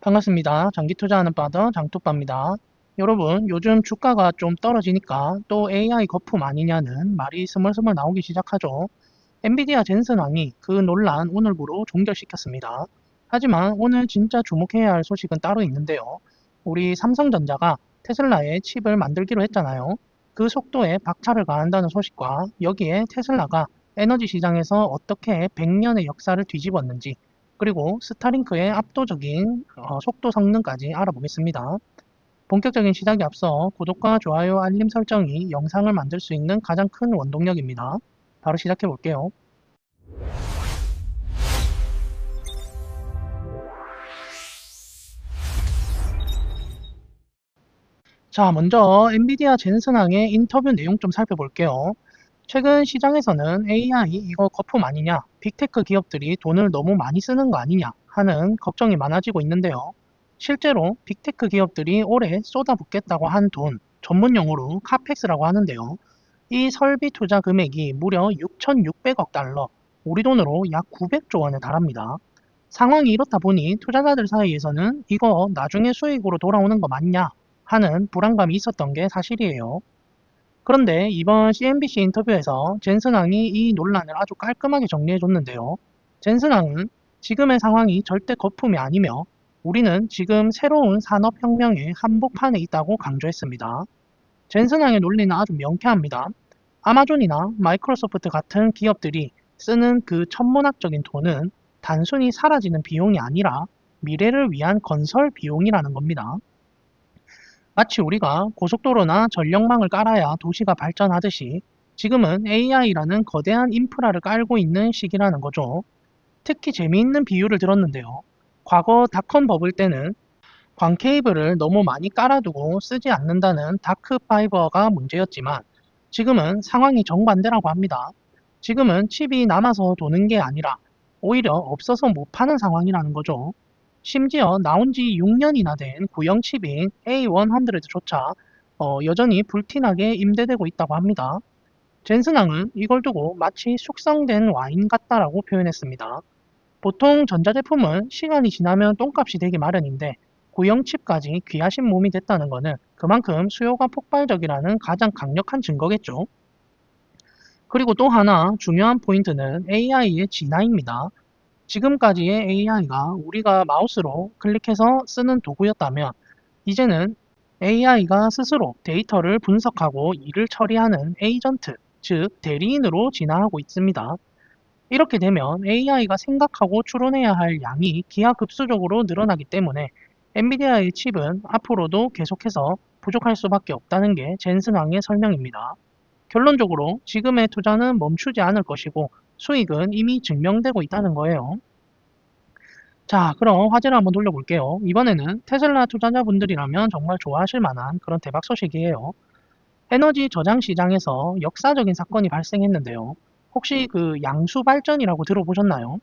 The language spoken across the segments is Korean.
반갑습니다. 장기 투자하는 바더 장투빠입니다. 여러분, 요즘 주가가 좀 떨어지니까 또 AI 거품 아니냐는 말이 스멀스멀 나오기 시작하죠. 엔비디아 젠슨왕이 그 논란 오늘부로 종결시켰습니다. 하지만 오늘 진짜 주목해야 할 소식은 따로 있는데요. 우리 삼성전자가 테슬라의 칩을 만들기로 했잖아요. 그 속도에 박차를 가한다는 소식과 여기에 테슬라가 에너지 시장에서 어떻게 100년의 역사를 뒤집었는지, 그리고 스타링크의 압도적인 속도 성능까지 알아보겠습니다. 본격적인 시작에 앞서 구독과 좋아요, 알림 설정이 영상을 만들 수 있는 가장 큰 원동력입니다. 바로 시작해 볼게요. 자, 먼저 엔비디아 젠슨왕의 인터뷰 내용 좀 살펴볼게요. 최근 시장에서는 AI 이거 거품 아니냐, 빅테크 기업들이 돈을 너무 많이 쓰는 거 아니냐 하는 걱정이 많아지고 있는데요. 실제로 빅테크 기업들이 올해 쏟아붓겠다고 한 돈, 전문 용어로 카펙스라고 하는데요. 이 설비 투자 금액이 무려 6,600억 달러, 우리 돈으로 약 900조 원에 달합니다. 상황이 이렇다 보니 투자자들 사이에서는 이거 나중에 수익으로 돌아오는 거 맞냐 하는 불안감이 있었던 게 사실이에요. 그런데 이번 CNBC 인터뷰에서 젠슨왕이 이 논란을 아주 깔끔하게 정리해줬는데요. 젠슨왕은 지금의 상황이 절대 거품이 아니며 우리는 지금 새로운 산업혁명의 한복판에 있다고 강조했습니다. 젠슨왕의 논리는 아주 명쾌합니다. 아마존이나 마이크로소프트 같은 기업들이 쓰는 그 천문학적인 돈은 단순히 사라지는 비용이 아니라 미래를 위한 건설 비용이라는 겁니다. 마치 우리가 고속도로나 전력망을 깔아야 도시가 발전하듯이 지금은 AI라는 거대한 인프라를 깔고 있는 시기라는 거죠. 특히 재미있는 비유를 들었는데요. 과거 닷컴 버블 때는 광 케이블을 너무 많이 깔아두고 쓰지 않는다는 다크 파이버가 문제였지만 지금은 상황이 정반대라고 합니다. 지금은 칩이 남아서 도는 게 아니라 오히려 없어서 못 파는 상황이라는 거죠. 심지어 나온 지 6년이나 된 구형 칩인 A100조차 여전히 불티나게 임대되고 있다고 합니다. 젠슨왕은 이걸 두고 마치 숙성된 와인 같다라고 표현했습니다. 보통 전자제품은 시간이 지나면 똥값이 되기 마련인데 구형 칩까지 귀하신 몸이 됐다는 것은 그만큼 수요가 폭발적이라는 가장 강력한 증거겠죠. 그리고 또 하나 중요한 포인트는 AI의 진화입니다. 지금까지의 AI가 우리가 마우스로 클릭해서 쓰는 도구였다면 이제는 AI가 스스로 데이터를 분석하고 일을 처리하는 에이전트, 즉 대리인으로 진화하고 있습니다. 이렇게 되면 AI가 생각하고 추론해야 할 양이 기하급수적으로 늘어나기 때문에 엔비디아의 칩은 앞으로도 계속해서 부족할 수밖에 없다는 게 젠슨왕의 설명입니다. 결론적으로 지금의 투자는 멈추지 않을 것이고 수익은 이미 증명되고 있다는 거예요. 자, 그럼 화제를 한번 돌려볼게요. 이번에는 테슬라 투자자분들이라면 정말 좋아하실 만한 그런 대박 소식이에요. 에너지 저장 시장에서 역사적인 사건이 발생했는데요. 혹시 그 양수 발전이라고 들어보셨나요?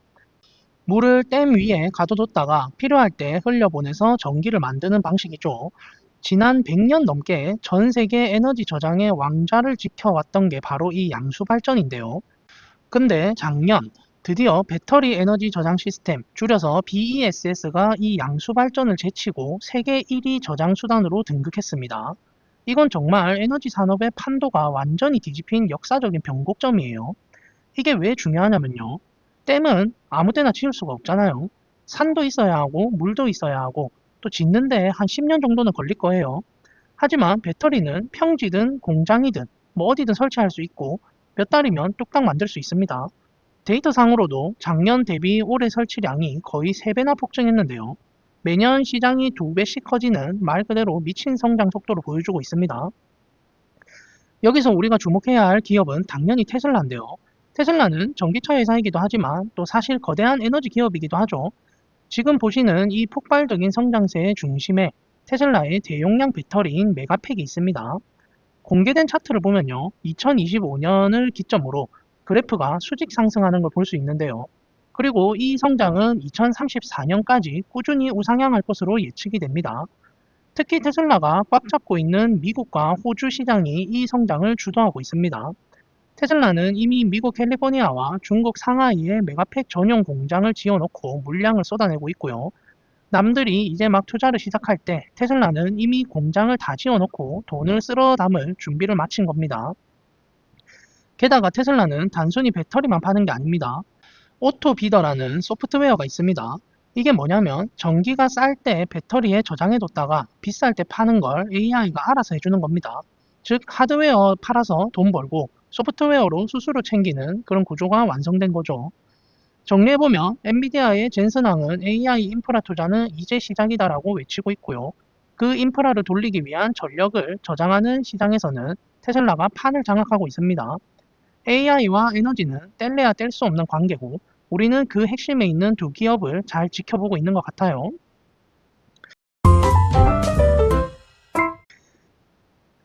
물을 댐 위에 가둬뒀다가 필요할 때 흘려보내서 전기를 만드는 방식이죠. 지난 100년 넘게 전 세계 에너지 저장의 왕좌를 지켜왔던 게 바로 이 양수 발전인데요. 근데 작년 드디어 배터리 에너지 저장 시스템, 줄여서 BESS가 이 양수 발전을 제치고 세계 1위 저장 수단으로 등극했습니다. 이건 정말 에너지 산업의 판도가 완전히 뒤집힌 역사적인 변곡점이에요. 이게 왜 중요하냐면요. 댐은 아무 때나 지을 수가 없잖아요. 산도 있어야 하고 물도 있어야 하고 또 짓는데 한 10년 정도는 걸릴 거예요. 하지만 배터리는 평지든 공장이든 뭐 어디든 설치할 수 있고 몇 달이면 뚝딱 만들 수 있습니다. 데이터상으로도 작년 대비 올해 설치량이 거의 3배나 폭증했는데요. 매년 시장이 2배씩 커지는 말 그대로 미친 성장 속도를 보여주고 있습니다. 여기서 우리가 주목해야 할 기업은 당연히 테슬라인데요. 테슬라는 전기차 회사이기도 하지만 또 사실 거대한 에너지 기업이기도 하죠. 지금 보시는 이 폭발적인 성장세의 중심에 테슬라의 대용량 배터리인 메가팩이 있습니다. 공개된 차트를 보면요. 2025년을 기점으로 그래프가 수직 상승하는 걸 볼 수 있는데요. 그리고 이 성장은 2034년까지 꾸준히 우상향할 것으로 예측이 됩니다. 특히 테슬라가 꽉 잡고 있는 미국과 호주 시장이 이 성장을 주도하고 있습니다. 테슬라는 이미 미국 캘리포니아와 중국 상하이에 메가팩 전용 공장을 지어놓고 물량을 쏟아내고 있고요. 남들이 이제 막 투자를 시작할 때 테슬라는 이미 공장을 다 지어놓고 돈을 쓸어 담을 준비를 마친 겁니다. 게다가 테슬라는 단순히 배터리만 파는 게 아닙니다. 오토비더라는 소프트웨어가 있습니다. 이게 뭐냐면 전기가 쌀 때 배터리에 저장해뒀다가 비쌀 때 파는 걸 AI가 알아서 해주는 겁니다. 즉 하드웨어 팔아서 돈 벌고 소프트웨어로 수수료 챙기는 그런 구조가 완성된 거죠. 정리해보면 엔비디아의 젠슨왕은 AI 인프라 투자는 이제 시작이다라고 외치고 있고요. 그 인프라를 돌리기 위한 전력을 저장하는 시장에서는 테슬라가 판을 장악하고 있습니다. AI와 에너지는 뗄래야 뗄 수 없는 관계고 우리는 그 핵심에 있는 두 기업을 잘 지켜보고 있는 것 같아요.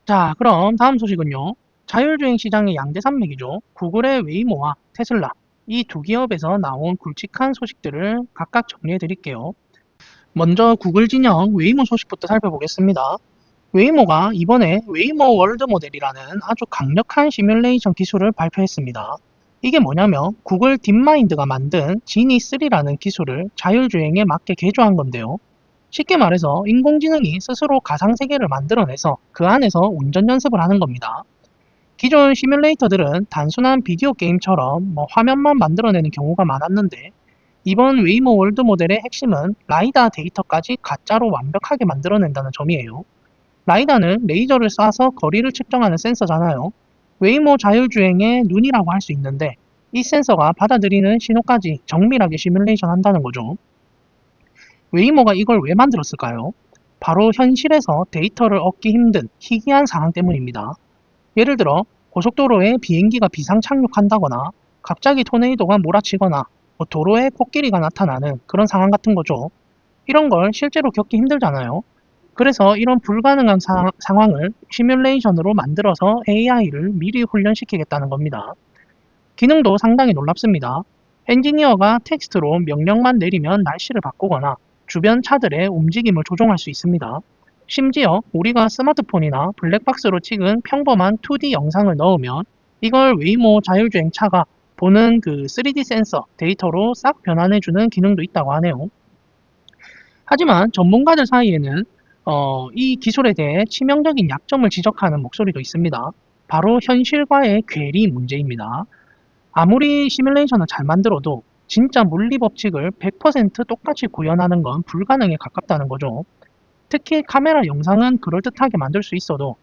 자, 그럼 다음 소식은요. 자율주행 시장의 양대 산맥이죠. 구글의 웨이모와 테슬라. 이 두 기업에서 나온 굵직한 소식들을 각각 정리해 드릴게요. 먼저 구글 진영 웨이모 소식부터 살펴보겠습니다. 웨이모가 이번에 웨이모 월드 모델이라는 아주 강력한 시뮬레이션 기술을 발표했습니다. 이게 뭐냐면 구글 딥마인드가 만든 지니3라는 기술을 자율주행에 맞게 개조한 건데요. 쉽게 말해서 인공지능이 스스로 가상세계를 만들어내서 그 안에서 운전 연습을 하는 겁니다. 기존 시뮬레이터들은 단순한 비디오 게임처럼 화면만 만들어내는 경우가 많았는데 이번 웨이모 월드 모델의 핵심은 라이다 데이터까지 가짜로 완벽하게 만들어낸다는 점이에요. 라이다는 레이저를 쏴서 거리를 측정하는 센서잖아요. 웨이모 자율주행의 눈이라고 할 수 있는데 이 센서가 받아들이는 신호까지 정밀하게 시뮬레이션 한다는 거죠. 웨이모가 이걸 왜 만들었을까요? 바로 현실에서 데이터를 얻기 힘든 희귀한 상황 때문입니다. 예를 들어 고속도로에 비행기가 비상 착륙한다거나 갑자기 토네이도가 몰아치거나 도로에 코끼리가 나타나는 그런 상황 같은 거죠. 이런 걸 실제로 겪기 힘들잖아요. 그래서 이런 불가능한 상황을 시뮬레이션으로 만들어서 AI를 미리 훈련시키겠다는 겁니다. 기능도 상당히 놀랍습니다. 엔지니어가 텍스트로 명령만 내리면 날씨를 바꾸거나 주변 차들의 움직임을 조종할 수 있습니다. 심지어 우리가 스마트폰이나 블랙박스로 찍은 평범한 2D 영상을 넣으면 이걸 웨이모 자율주행 차가 보는 그 3D 센서 데이터로 싹 변환해주는 기능도 있다고 하네요. 하지만 전문가들 사이에는 이 기술에 대해 치명적인 약점을 지적하는 목소리도 있습니다. 바로 현실과의 괴리 문제입니다. 아무리 시뮬레이션을 잘 만들어도 진짜 물리 법칙을 100% 똑같이 구현하는 건 불가능에 가깝다는 거죠. 특히 카메라 영상은 그럴듯하게 만들 수 있어도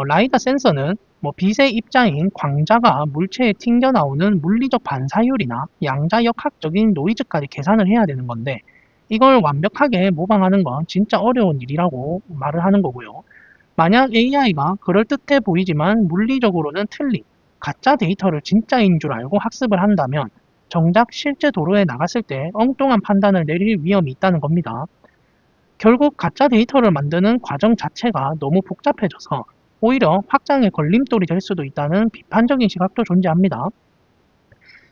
라이다 센서는 빛의 입자인 광자가 물체에 튕겨나오는 물리적 반사율이나 양자역학적인 노이즈까지 계산을 해야 되는 건데 이걸 완벽하게 모방하는 건 진짜 어려운 일이라고 말을 하는 거고요. 만약 AI가 그럴듯해 보이지만 물리적으로는 틀린 가짜 데이터를 진짜인 줄 알고 학습을 한다면 정작 실제 도로에 나갔을 때 엉뚱한 판단을 내릴 위험이 있다는 겁니다. 결국 가짜 데이터를 만드는 과정 자체가 너무 복잡해져서 오히려 확장의 걸림돌이 될 수도 있다는 비판적인 시각도 존재합니다.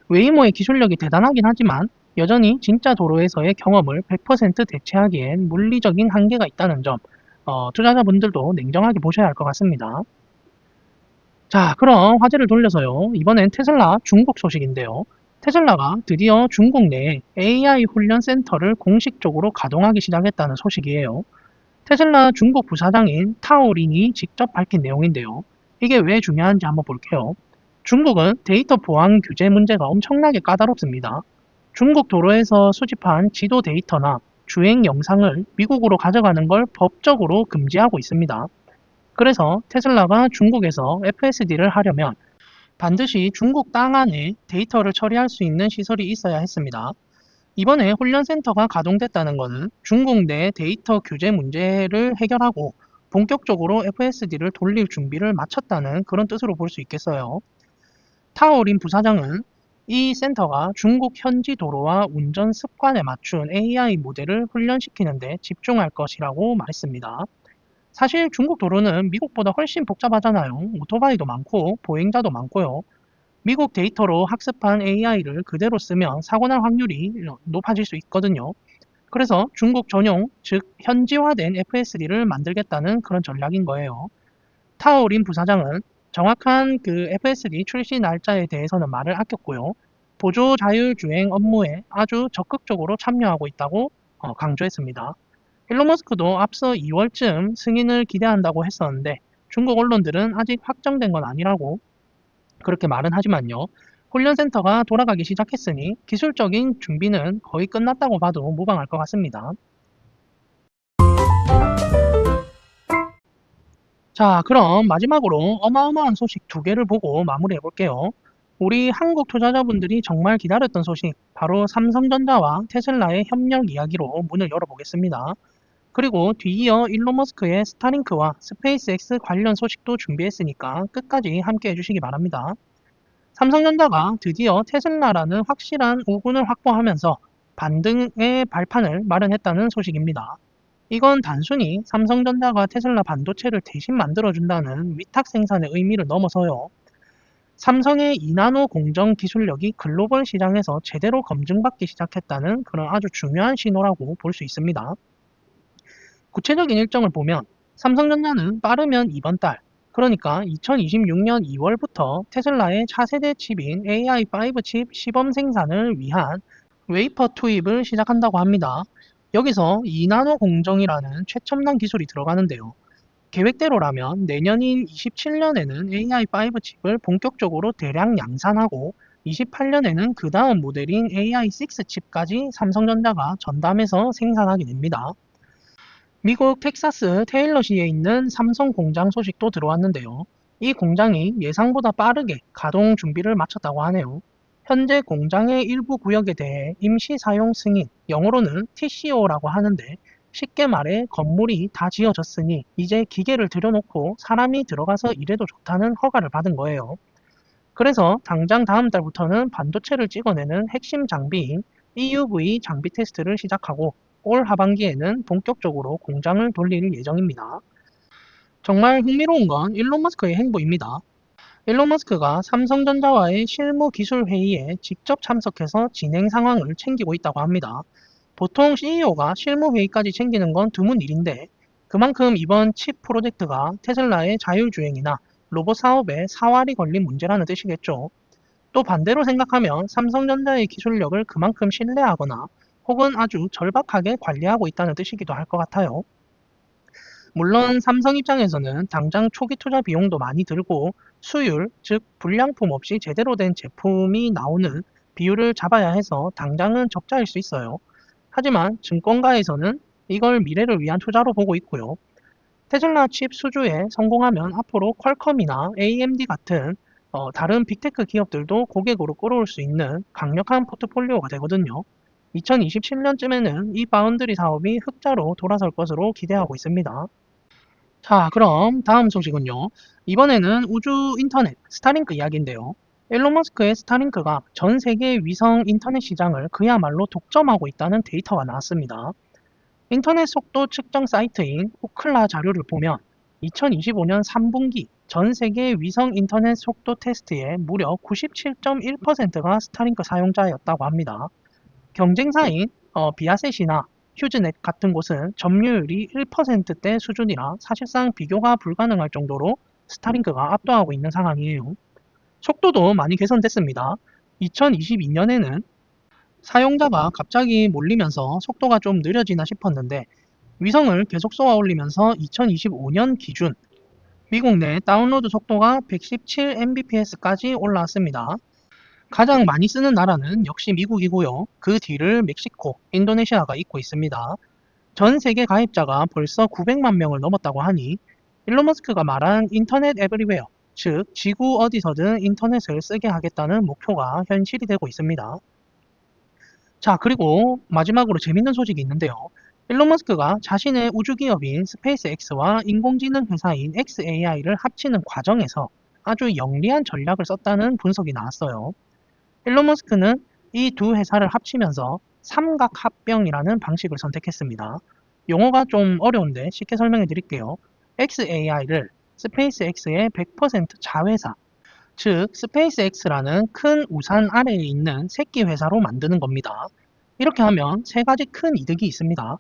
웨이모의 기술력이 대단하긴 하지만 여전히 진짜 도로에서의 경험을 100% 대체하기엔 물리적인 한계가 있다는 점, 투자자분들도 냉정하게 보셔야 할 것 같습니다. 자, 그럼 화제를 돌려서요. 이번엔 테슬라 중국 소식인데요. 테슬라가 드디어 중국 내에 AI 훈련 센터를 공식적으로 가동하기 시작했다는 소식이에요. 테슬라 중국 부사장인 타오린이 직접 밝힌 내용인데요. 이게 왜 중요한지 한번 볼게요. 중국은 데이터 보안 규제 문제가 엄청나게 까다롭습니다. 중국 도로에서 수집한 지도 데이터나 주행 영상을 미국으로 가져가는 걸 법적으로 금지하고 있습니다. 그래서 테슬라가 중국에서 FSD를 하려면 반드시 중국 땅 안에 데이터를 처리할 수 있는 시설이 있어야 했습니다. 이번에 훈련센터가 가동됐다는 것은 중국 내 데이터 규제 문제를 해결하고 본격적으로 FSD를 돌릴 준비를 마쳤다는 그런 뜻으로 볼 수 있겠어요. 타오린 부사장은 이 센터가 중국 현지 도로와 운전 습관에 맞춘 AI 모델을 훈련시키는 데 집중할 것이라고 말했습니다. 사실 중국 도로는 미국보다 훨씬 복잡하잖아요. 오토바이도 많고 보행자도 많고요. 미국 데이터로 학습한 AI를 그대로 쓰면 사고 날 확률이 높아질 수 있거든요. 그래서 중국 전용, 즉 현지화된 FSD를 만들겠다는 그런 전략인 거예요. 타오린 부사장은 정확한 그 FSD 출시 날짜에 대해서는 말을 아꼈고요. 보조 자율주행 업무에 아주 적극적으로 참여하고 있다고 강조했습니다. 일론 머스크도 앞서 2월쯤 승인을 기대한다고 했었는데 중국 언론들은 아직 확정된 건 아니라고 그렇게 말은 하지만요. 훈련센터가 돌아가기 시작했으니 기술적인 준비는 거의 끝났다고 봐도 무방할 것 같습니다. 자, 그럼 마지막으로 어마어마한 소식 두 개를 보고 마무리해 볼게요. 우리 한국 투자자분들이 정말 기다렸던 소식, 바로 삼성전자와 테슬라의 협력 이야기로 문을 열어보겠습니다. 그리고 뒤이어 일론 머스크의 스타링크와 스페이스X 관련 소식도 준비했으니까 끝까지 함께 해주시기 바랍니다. 삼성전자가 드디어 테슬라라는 확실한 우군을 확보하면서 반등의 발판을 마련했다는 소식입니다. 이건 단순히 삼성전자가 테슬라 반도체를 대신 만들어준다는 위탁 생산의 의미를 넘어서요. 삼성의 2나노 공정 기술력이 글로벌 시장에서 제대로 검증받기 시작했다는 그런 아주 중요한 신호라고 볼 수 있습니다. 구체적인 일정을 보면 삼성전자는 빠르면 이번 달, 그러니까 2026년 2월부터 테슬라의 차세대 칩인 AI5 칩 시범 생산을 위한 웨이퍼 투입을 시작한다고 합니다. 여기서 2나노 공정이라는 최첨단 기술이 들어가는데요. 계획대로라면 내년인 27년에는 AI5 칩을 본격적으로 대량 양산하고 28년에는 그 다음 모델인 AI6 칩까지 삼성전자가 전담해서 생산하게 됩니다. 미국 텍사스 테일러시에 있는 삼성 공장 소식도 들어왔는데요. 이 공장이 예상보다 빠르게 가동 준비를 마쳤다고 하네요. 현재 공장의 일부 구역에 대해 임시 사용 승인, 영어로는 TCO라고 하는데 쉽게 말해 건물이 다 지어졌으니 이제 기계를 들여놓고 사람이 들어가서 일해도 좋다는 허가를 받은 거예요. 그래서 당장 다음 달부터는 반도체를 찍어내는 핵심 장비인 EUV 장비 테스트를 시작하고 올 하반기에는 본격적으로 공장을 돌릴 예정입니다. 정말 흥미로운 건 일론 머스크의 행보입니다. 일론 머스크가 삼성전자와의 실무 기술 회의에 직접 참석해서 진행 상황을 챙기고 있다고 합니다. 보통 CEO가 실무 회의까지 챙기는 건 드문 일인데 그만큼 이번 칩 프로젝트가 테슬라의 자율주행이나 로봇 사업에 사활이 걸린 문제라는 뜻이겠죠. 또 반대로 생각하면 삼성전자의 기술력을 그만큼 신뢰하거나 혹은 아주 절박하게 관리하고 있다는 뜻이기도 할 것 같아요. 물론 삼성 입장에서는 당장 초기 투자 비용도 많이 들고 수율, 즉 불량품 없이 제대로 된 제품이 나오는 비율을 잡아야 해서 당장은 적자일 수 있어요. 하지만 증권가에서는 이걸 미래를 위한 투자로 보고 있고요. 테슬라 칩 수주에 성공하면 앞으로 퀄컴이나 AMD 같은 다른 빅테크 기업들도 고객으로 끌어올 수 있는 강력한 포트폴리오가 되거든요. 2027년쯤에는 이 바운드리 사업이 흑자로 돌아설 것으로 기대하고 있습니다. 자, 그럼 다음 소식은요. 이번에는 우주 인터넷 스타링크 이야기인데요. 일론 머스크의 스타링크가 전 세계 위성 인터넷 시장을 그야말로 독점하고 있다는 데이터가 나왔습니다. 인터넷 속도 측정 사이트인 오클라 자료를 보면 2025년 3분기 전 세계 위성 인터넷 속도 테스트의 무려 97.1%가 스타링크 사용자였다고 합니다. 경쟁사인 비아셋이나 휴즈넷 같은 곳은 점유율이 1%대 수준이라 사실상 비교가 불가능할 정도로 스타링크가 압도하고 있는 상황이에요. 속도도 많이 개선됐습니다. 2022년에는 사용자가 갑자기 몰리면서 속도가 좀 느려지나 싶었는데 위성을 계속 쏘아 올리면서 2025년 기준 미국 내 다운로드 속도가 117mbps까지 올라왔습니다. 가장 많이 쓰는 나라는 역시 미국이고요. 그 뒤를 멕시코, 인도네시아가 잇고 있습니다. 전 세계 가입자가 벌써 900만 명을 넘었다고 하니 일론 머스크가 말한 인터넷 에브리웨어, 즉 지구 어디서든 인터넷을 쓰게 하겠다는 목표가 현실이 되고 있습니다. 자, 그리고 마지막으로 재밌는 소식이 있는데요. 일론 머스크가 자신의 우주기업인 스페이스X와 인공지능 회사인 xAI를 합치는 과정에서 아주 영리한 전략을 썼다는 분석이 나왔어요. 일론 머스크는 이 두 회사를 합치면서 삼각합병이라는 방식을 선택했습니다. 용어가 좀 어려운데 쉽게 설명해 드릴게요. xAI를 스페이스X의 100% 자회사, 즉 스페이스X라는 큰 우산 아래에 있는 새끼 회사로 만드는 겁니다. 이렇게 하면 세 가지 큰 이득이 있습니다.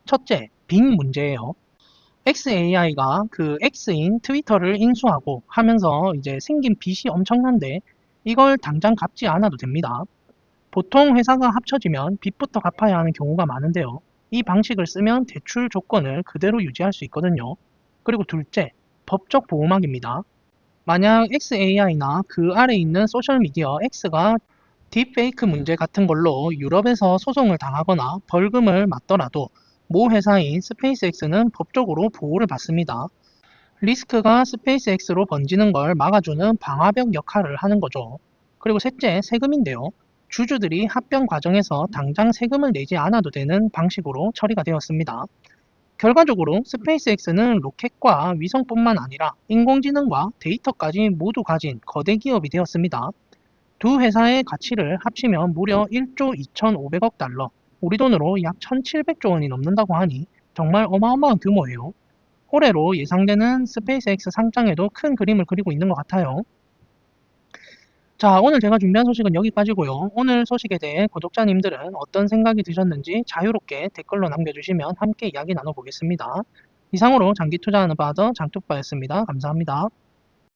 첫째, 빅 문제예요. xAI가 그 X인 트위터를 인수하고 하면서 이제 생긴 빚이 엄청난데 이걸 당장 갚지 않아도 됩니다. 보통 회사가 합쳐지면 빚부터 갚아야 하는 경우가 많은데요. 이 방식을 쓰면 대출 조건을 그대로 유지할 수 있거든요. 그리고 둘째, 법적 보호막입니다. 만약 XAI나 그 아래 있는 소셜미디어 X가 딥페이크 문제 같은 걸로 유럽에서 소송을 당하거나 벌금을 맞더라도 모 회사인 스페이스X는 법적으로 보호를 받습니다. 리스크가 스페이스X로 번지는 걸 막아주는 방화벽 역할을 하는 거죠. 그리고 셋째, 세금인데요. 주주들이 합병 과정에서 당장 세금을 내지 않아도 되는 방식으로 처리가 되었습니다. 결과적으로 스페이스X는 로켓과 위성뿐만 아니라 인공지능과 데이터까지 모두 가진 거대 기업이 되었습니다. 두 회사의 가치를 합치면 무려 1조 2,500억 달러, 우리 돈으로 약 1,700조 원이 넘는다고 하니 정말 어마어마한 규모예요. 올해로 예상되는 스페이스X 상장에도 큰 그림을 그리고 있는 것 같아요. 자, 오늘 제가 준비한 소식은 여기까지고요. 오늘 소식에 대해 구독자님들은 어떤 생각이 드셨는지 자유롭게 댓글로 남겨주시면 함께 이야기 나눠보겠습니다. 이상으로 장기 투자하는 바더 장투바였습니다. 감사합니다.